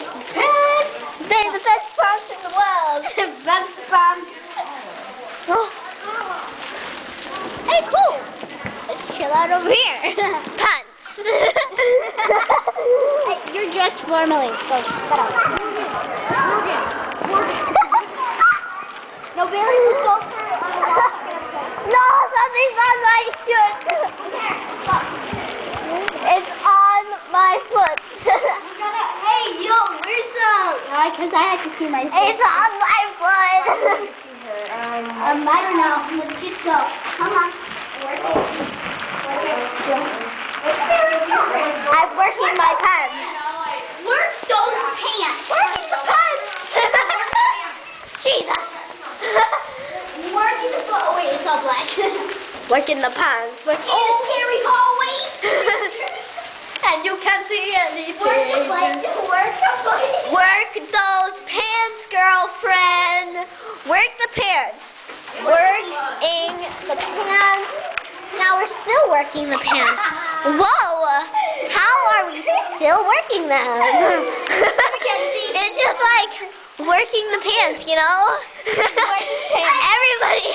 some pants. They're the best pants in the world. Best pants. Oh. Hey, cool. Let's chill out over here. Pants. Hey, you're dressed formally, so shut up. No, Bailey, let's go for a walk. No, something's on my shoe. It's on my foot. Hey, yo, where's the... Because I had to see my sister. It's on my foot. I don't know. Let's just go. Come on. I'm working my pants. Work those pants. Working the pants. Jesus. Working the foot. Oh, wait, it's all black. Working the pants. In the scary hallways. And you can't see anything. Work those pants, girlfriend. Work the pants. Working the pants. Now we're still working the pants. Whoa! How are we still working them? It's just like working the pants, you know? Everybody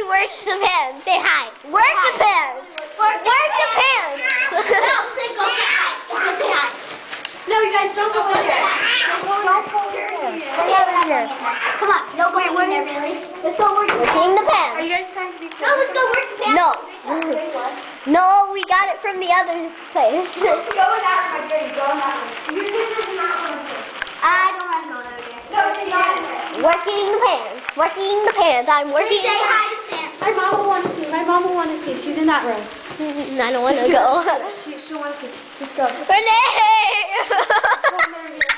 works the pants. Say hi. Work the pants. Work the pants. No, go say hi. Go say hi. No, you guys don't go in there. Don't go in there. Come on, no go in there, really. Let's go work Working the pants. Are you guys trying to be cool? No, let's go work the pants. No. No, we got it from the other place. Go in that room, Jerry. Go in that room. I don't want to go there again. No, she's not in there. Working the pants. Working the pants. I'm working. Say hi to Sam. My mom will want to see. My mom will want to see. She's in that room. I don't want to go. She'll want to see. Let's go. Renee!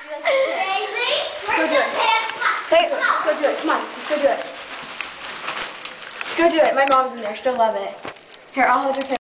Bailey, Let's go do it. Wait. Let's go do it. Come on. Let's go do it. Let's go do it. My mom's in there. She'll love it. Here, I'll hold your camera.